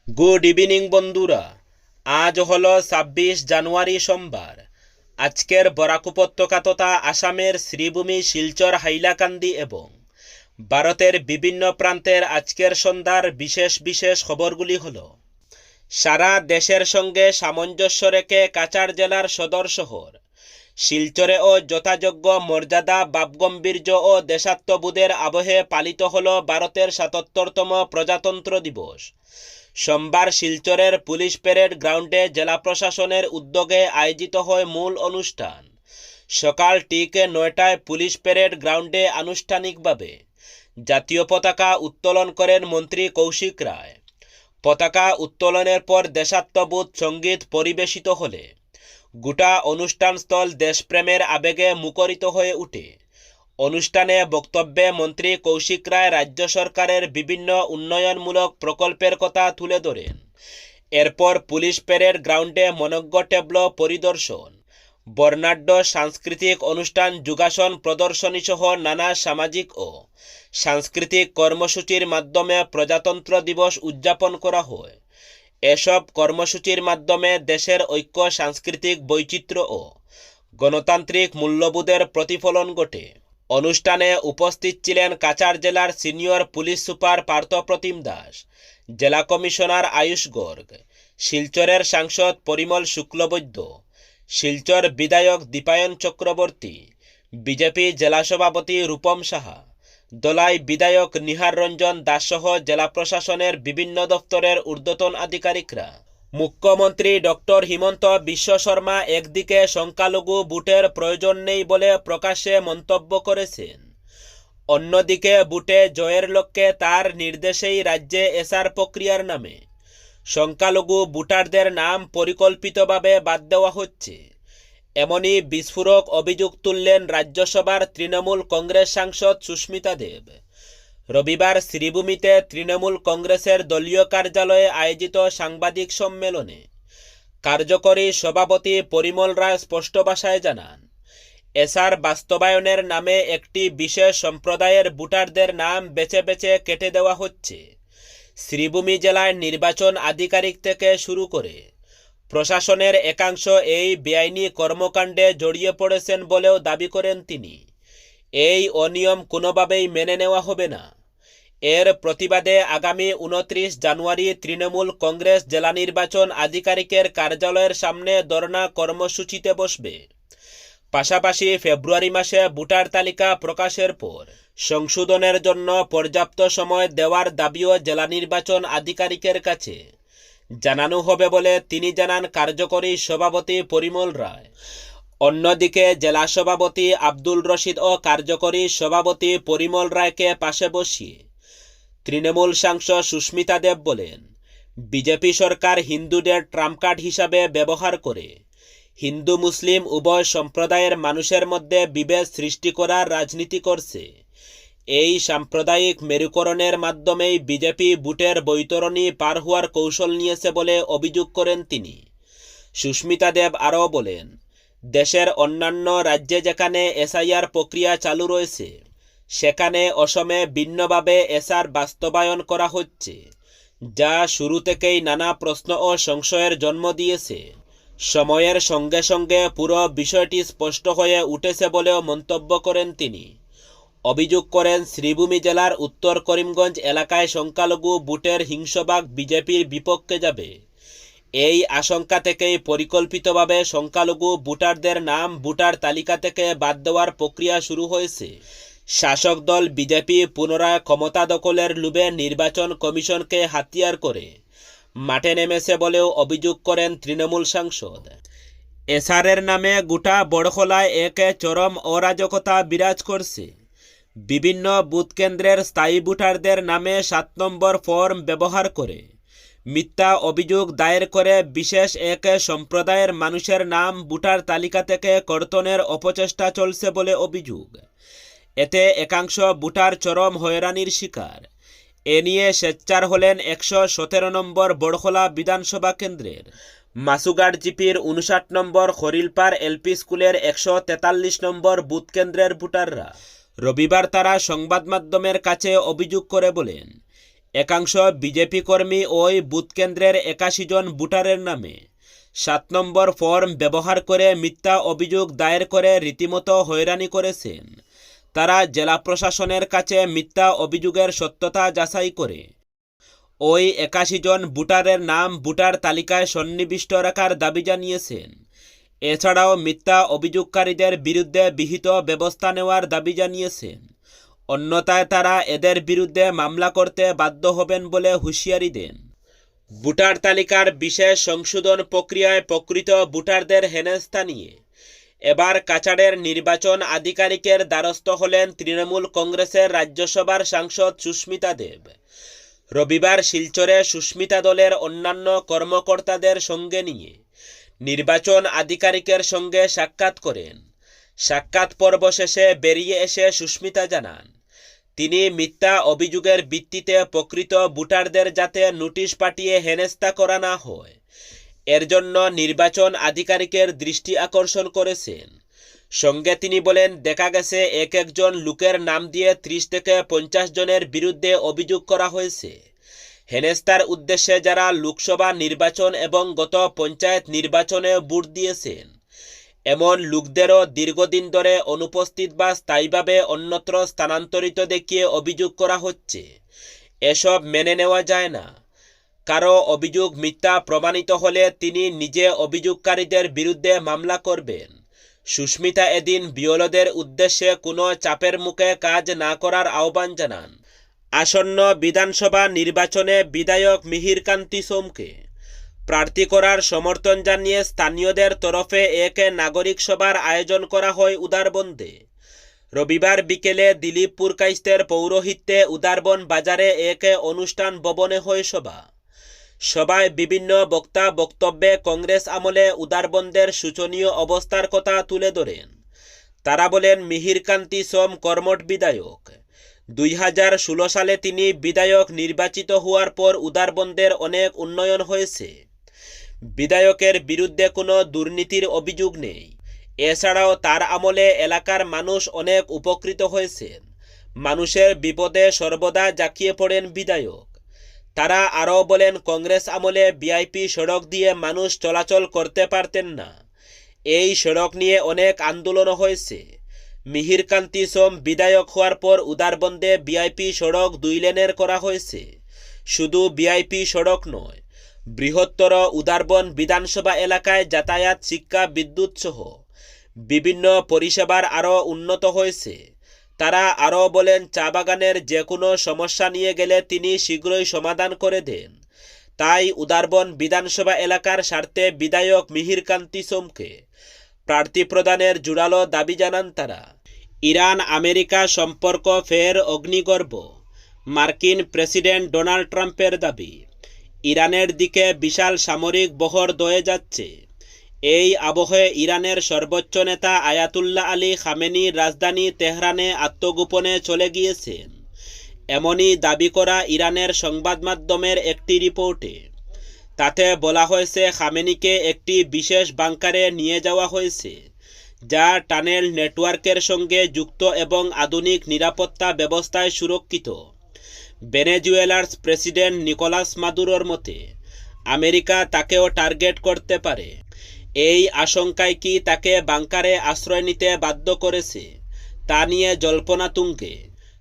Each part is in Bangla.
গুড ইভিনিং বন্ধুরা। আজ হলো 26 জানুয়ারি সোমবার। আজকের বরাক উপত্যকা তথা আসামের শ্রীভূমি, শিলচর, হাইলাকান্দি এবং ভারতের বিভিন্ন প্রান্তের আজকের সন্ধ্যার বিশেষ বিশেষ খবরগুলি হল: সারা দেশের সঙ্গে সামঞ্জস্য রেখে কাছাড় জেলার সদর শহর শিলচরেও যথাযোগ্য মর্যাদা, ভাবগম্ভীর্য ও দেশাত্মবোধের আবহে পালিত হল ভারতের ৭৭তম প্রজাতন্ত্র দিবস। সোমবার শিলচরের পুলিশ প্যারেড গ্রাউন্ডে জেলা প্রশাসনের উদ্যোগে আয়োজিত হয় মূল অনুষ্ঠান। সকাল ঠিক ৯টায় পুলিশ প্যারেড গ্রাউন্ডে আনুষ্ঠানিকভাবে জাতীয় পতাকা উত্তোলন করেন মন্ত্রী কৌশিক রায়। পতাকা উত্তোলনের পর দেশাত্মবোধ সঙ্গীত পরিবেশিত হলে গোটা অনুষ্ঠানস্থল দেশপ্রেমের আবেগে মুখরিত হয়ে ওঠে। অনুষ্ঠানে বক্তব্যে মন্ত্রী কৌশিক রায় রাজ্য সরকারের বিভিন্ন উন্নয়নমূলক প্রকল্পের কথা তুলে ধরেন। এরপর পুলিশ প্যারেড গ্রাউন্ডে মনোজ্ঞ ট্যাবলো পরিদর্শন, বর্ণাঢ্য সাংস্কৃতিক অনুষ্ঠান, যোগাসন প্রদর্শনী সহ নানা সামাজিক ও সাংস্কৃতিক কর্মসূচির মাধ্যমে প্রজাতন্ত্র দিবস উদযাপন করা হয়। এসব কর্মসূচির মাধ্যমে দেশের ঐক্য, সাংস্কৃতিক বৈচিত্র্য ও গণতান্ত্রিক মূল্যবোধের প্রতিফলন ঘটে। অনুষ্ঠানে উপস্থিত ছিলেন কাছাড় জেলার senior police super Parthapratim Das, জেলা কমিশনার আয়ুষ গর্গ, শিলচরের সাংসদ পরিমল শুক্লবৈদ্য, শিলচর বিধায়ক দীপায়ন চক্রবর্তী, বিজেপি জেলা সভাপতি রূপম সাহা, দলাই বিধায়ক নিহার রঞ্জন দাস সহ জেলা প্রশাসনের বিভিন্ন দপ্তরের ঊর্ধ্বতন আধিকারিকরা। মুখ্যমন্ত্রী ডক্টর হিমন্ত বিশ্ব শর্মা একদিকে সংখ্যালঘু ভোটের প্রয়োজন নেই বলে প্রকাশ্যে মন্তব্য করেছেন, অন্যদিকে ভোটে জয়ের লক্ষ্যে তার নির্দেশেই রাজ্যে এসআর প্রক্রিয়ার নামে সংখ্যালঘু ভোটারদের নাম পরিকল্পিতভাবে বাদ দেওয়া হচ্ছে। এমনই বিস্ফোরক অভিযোগ তুললেন রাজ্যসভার তৃণমূল কংগ্রেস সাংসদ সুস্মিতা দেব। রবিবার শ্রীভূমিতে তৃণমূল কংগ্রেসের দলীয় কার্যালয়ে আয়োজিত সাংবাদিক সম্মেলনে কার্যকরী সভাপতি পরিমল রায় স্পষ্ট ভাষায় জানান, এসআর বাস্তবায়নের নামে একটি বিশেষ সম্প্রদায়ের ভোটারদের নাম বেছে বেছে কেটে দেওয়া হচ্ছে। শ্রীভূমি জেলায় নির্বাচন আধিকারিক থেকে শুরু করে প্রশাসনের একাংশ এই বেআইনি কর্মকাণ্ডে জড়িয়ে পড়েছেন বলেও দাবি করেন তিনি। এই অনিয়ম কোনোভাবেই মেনে নেওয়া হবে না। এর প্রতিবাদে আগামী ২৯ জানুয়ারি তৃণমূল কংগ্রেস জেলা নির্বাচন আধিকারিকের কার্যালয়ের সামনে ধর্ণা কর্মসূচিতে বসবে। পাশাপাশি ফেব্রুয়ারি মাসে ভোটার তালিকা প্রকাশের পর সংশোধনের জন্য পর্যাপ্ত সময় দেওয়ার দাবিও জেলা নির্বাচন আধিকারিকের কাছে জানানো হবে বলে তিনি জানান কার্যকরী সভাপতি পরিমল রায়। অন্যদিকে জেলা সভাপতি আব্দুল রশিদ ও কার্যকরী সভাপতি পরিমল রায়কে পাশে বসিয়ে তৃণমূল সাংসদ সুস্মিতা দেব বলেন, বিজেপি সরকার হিন্দুদের ট্রাম্প কার্ড হিসাবে ব্যবহার করে হিন্দু মুসলিম উভয় সম্প্রদায়ের মানুষের মধ্যে বিভেদ সৃষ্টি করার রাজনীতি করছে। এই সাম্প্রদায়িক মেরুকরণের মাধ্যমেই বিজেপি ভোটের বৈতরণী পার হওয়ার কৌশল নিয়েছে বলে অভিযোগ করেন তিনি। সুস্মিতা দেব আরও বলেন, দেশের অন্যান্য রাজ্যে যেখানে এসআইআর প্রক্রিয়া চালু রয়েছে, সেখানে অসমে ভিন্নভাবে এসআর বাস্তবায়ন করা হচ্ছে, যা শুরু থেকেই নানা প্রশ্ন ও সংশয়ের জন্ম দিয়েছে। সময়ের সঙ্গে সঙ্গে পুরো বিষয়টি স্পষ্ট হয়ে উঠেছে বলেও মন্তব্য করেন তিনি। অভিযোগ করেন, শ্রীভূমি জেলার উত্তর করিমগঞ্জ এলাকায় সংখ্যালঘু ভোটের হিংসভাগ বিজেপির বিপক্ষে যাবে। এই আশঙ্কা থেকেই পরিকল্পিতভাবে সংখ্যালঘু ভোটারদের নাম ভোটার তালিকা থেকে বাদ দেওয়ার প্রক্রিয়া শুরু হয়েছে। শাসক দল বিজেপি পুনরায় ক্ষমতা দখলের লোভে নির্বাচন কমিশনকে হাতিয়ার করে মাঠে নেমেছে বলেও অভিযোগ করেন তৃণমূল সাংসদ। এসআরের নামে গোটা বড়খলায় এক চরম অরাজকতা বিরাজ করছে। বিভিন্ন বুথ কেন্দ্রের স্থায়ী ভোটারদের নামে ৭ নম্বর ফর্ম ব্যবহার করে মিথ্যা অভিযোগ দায়ের করে বিশেষ এক সম্প্রদায়ের মানুষের নাম ভোটার তালিকা থেকে কর্তনের অপচেষ্টা চলছে বলে অভিযোগ। এতে একাংশ ভোটার চরম হয়রানির শিকার। এ নিয়ে সোচ্চার হলেন ১১৭ নম্বর বড়খলা বিধানসভা কেন্দ্রের মাসুগাড় জিপির ৫৯ নম্বর খরিলপাড় এলপি স্কুলের ১৪৩ নম্বর বুথ কেন্দ্রের ভোটাররা। রবিবার তারা সংবাদ মাধ্যমের কাছে অভিযোগ করে বলেন, একাংশ বিজেপি কর্মী ওই বুথকেন্দ্রের 81 জন ভোটারের নামে 7 নম্বর ফর্ম ব্যবহার করে মিথ্যা অভিযোগ দায়ের করে রীতিমতো হয়রানি করেছেন। তারা জেলা প্রশাসনের কাছে মিথ্যা অভিযোগের সত্যতা যাচাই করে ওই 81 জন ভোটারের নাম ভোটার তালিকায় সন্নিবিষ্ট রাখার দাবি জানিয়েছেন। এছাড়াও মিথ্যা অভিযোগকারীদের বিরুদ্ধে বিহিত ব্যবস্থা নেওয়ার দাবি জানিয়েছেন। অন্যথায় তারা এদের বিরুদ্ধে মামলা করতে বাধ্য হবেন বলে হুঁশিয়ারি দেন। ভোটার তালিকার বিশেষ সংশোধন প্রক্রিয়ায় প্রকৃত ভোটারদের হেনস্থা নিয়ে এবার কাছাড়ের নির্বাচন আধিকারিকের দ্বারস্থ হলেন তৃণমূল কংগ্রেসের রাজ্যসভার সাংসদ সুস্মিতা দেব। রবিবার শিলচরে সুস্মিতা দলের অন্যান্য কর্মকর্তাদের সঙ্গে নিয়ে নির্বাচন আধিকারিকের সঙ্গে সাক্ষাৎ করেন। সাক্ষাৎ পর্ব শেষে বেরিয়ে এসে সুস্মিতা জানান, তিনি মিথ্যা অভিযোগের ভিত্তিতে প্রকৃত ভোটারদের যাতে নোটিশ পাঠিয়ে হেনস্থা করা না হয়, এর জন্য নির্বাচন আধিকারিকের দৃষ্টি আকর্ষণ করেছেন। সঙ্গে তিনি বলেন, দেখা গেছে এক একজন লোকের নাম দিয়ে 30 থেকে 50 জনের বিরুদ্ধে অভিযোগ করা হয়েছে। হেনস্থার উদ্দেশ্যে যারা লোকসভা নির্বাচন এবং গত পঞ্চায়েত নির্বাচনে ভোট দিয়েছেন, এমন লোকদেরও দীর্ঘদিন ধরে অনুপস্থিত বা স্থায়ীভাবে অন্যত্র স্থানান্তরিত দেখিয়ে অভিযোগ করা হচ্ছে। এসব মেনে নেওয়া যায় না। কারো অভিযোগ মিথ্যা প্রমাণিত হলে তিনি নিজে অভিযোগকারীদের বিরুদ্ধে মামলা করবেন। সুস্মিতা এদিন বিএলওদের উদ্দেশ্যে কোনো চাপের মুখে কাজ না করার আহ্বান জানান। আসন্ন বিধানসভা নির্বাচনে বিধায়ক মিহিরকান্তি সোমকে প্রার্থী করার সমর্থন জানিয়ে স্থানীয়দের তরফে এক নাগরিক সভার আয়োজন করা হয় উদারবন্দে। রবিবার বিকেলে দিলীপ পুরকাইস্তের পৌরোহিত্যে উদারবন বাজারে এক অনুষ্ঠান ভবনে হয় সভা। সভায় বিভিন্ন বক্তা বক্তব্যে কংগ্রেস আমলে উদারবন্দের শোচনীয় অবস্থার কথা তুলে ধরেন। তারা বলেন, মিহিরকান্তি সোম কর্মঠ বিধায়ক। 2016 সালে তিনি বিধায়ক নির্বাচিত হওয়ার পর উদারবন্দের অনেক উন্নয়ন হয়েছে। বিধায়কের বিরুদ্ধে কোনো দুর্নীতির অভিযোগ নেই। এছাড়াও তার আমলে এলাকার মানুষ অনেক উপকৃত হয়েছেন। মানুষের বিপদে সর্বদা জাঁকিয়ে পড়েন বিধায়ক। তারা আরও বলেন, কংগ্রেস আমলে ভিআইপি সড়ক দিয়ে মানুষ চলাচল করতে পারতেন না। এই সড়ক নিয়ে অনেক আন্দোলন হয়েছে। মিহিরকান্তি সোম বিধায়ক হওয়ার পর উদারবন্দে ভিআইপি সড়ক 2 লেনের করা হয়েছে। শুধু ভিআইপি সড়ক নয়, বৃহত্তর উদারবন বিধানসভা এলাকায় যাতায়াত, শিক্ষা, বিদ্যুৎ সহ বিভিন্ন পরিষেবার আরও উন্নত হয়েছে। তারা আরও বলেন, চা বাগানের যে কোনো সমস্যা নিয়ে গেলে তিনি শীঘ্রই সমাধান করে দেন। তাই উদারবন বিধানসভা এলাকার স্বার্থে বিধায়ক মিহিরকান্তি সোমকে প্রার্থী প্রদানের জোরালো দাবি জানান তারা। ইরান আমেরিকা সম্পর্ক ফের অগ্নিগর্ভ, মার্কিন প্রেসিডেন্ট ডোনাল্ড ট্রাম্পের দাবি। ইরানের দিকে বিশাল সামরিক বহর বয়ে যাচ্ছে। এই আবহে ইরানের সর্বোচ্চ নেতা আয়াতুল্লাহ আলী খামেনি রাজধানী তেহরানে আত্মগোপনে চলে গিয়েছেন, এমনই দাবি করা ইরানের সংবাদ মাধ্যমের একটি রিপোর্টে। তাতে বলা হয়েছে, খামেনিকে একটি বিশেষ বাংকারে নিয়ে যাওয়া হয়েছে, যা টানেল নেটওয়ার্কের সঙ্গে যুক্ত এবং আধুনিক নিরাপত্তা ব্যবস্থায় সুরক্ষিত। ভেনেজুয়েলার প্রেসিডেন্ট নিকোলাস মাদুরোর মতে, আমেরিকা তাকেও টার্গেট করতে পারে। এই আশঙ্কায় কি তাকে বাংকারে আশ্রয় নিতে বাধ্য করেছে, তা নিয়ে জল্পনা তুঙ্গে।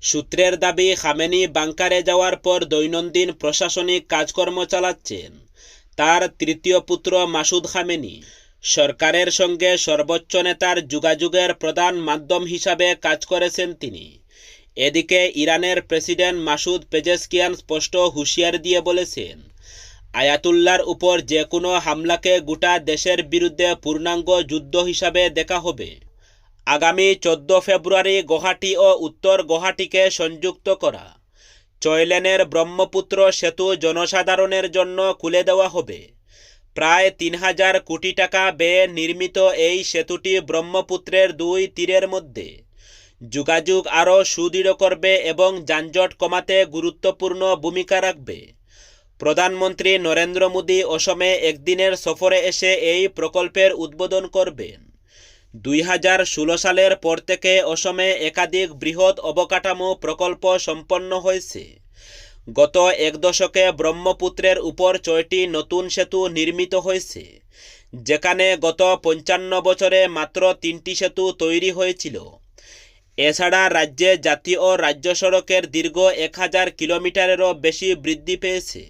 সূত্রের দাবি, খামেনি বাংকারে যাওয়ার পর দৈনন্দিন প্রশাসনিক কাজকর্ম চালাচ্ছেন। তার তৃতীয় পুত্র মাসুদ খামেনি সরকারের সঙ্গে সর্বোচ্চ নেতার যোগাযোগের প্রধান মাধ্যম হিসাবে কাজ করেছেন তিনি। এদিকে ইরানের প্রেসিডেন্ট মাসুদ পেজেশকিয়ান স্পষ্ট হুঁশিয়ারি দিয়ে বলেছেন, আয়াতুল্লাহর উপর যে কোনো হামলাকে গোটা দেশের বিরুদ্ধে পূর্ণাঙ্গ যুদ্ধ হিসাবে দেখা হবে। আগামী 14 ফেব্রুয়ারি গুয়াহাটি ও উত্তর গুয়াহাটিকে সংযুক্ত করা 6 লেনের ব্রহ্মপুত্র সেতু জনসাধারণের জন্য খুলে দেওয়া হবে। প্রায় 3000 কোটি টাকা ব্যয়ে নির্মিত এই সেতুটি ব্রহ্মপুত্রের 2 তীরের মধ্যে যোগাযোগ আরও সুদৃঢ় করবে এবং যানজট কমাতে গুরুত্বপূর্ণ ভূমিকা রাখবে। প্রধানমন্ত্রী নরেন্দ্র মোদী অসমে একদিনের সফরে এসে এই প্রকল্পের উদ্বোধন করবেন। 2016 সালের পর থেকে অসমে একাধিক বৃহৎ অবকাঠামো প্রকল্প সম্পন্ন হয়েছে। গত এক দশকে ব্রহ্মপুত্রের উপর 6টি নতুন সেতু নির্মিত হয়েছে, যেখানে গত 55 বছরে মাত্র 3টি সেতু তৈরি হয়েছিল। এছাড়া রাজ্যে জাতীয় ও রাজ্য সড়কের দীর্ঘ 1000 কিলোমিটারেরও বেশি বৃদ্ধি পেয়েছে।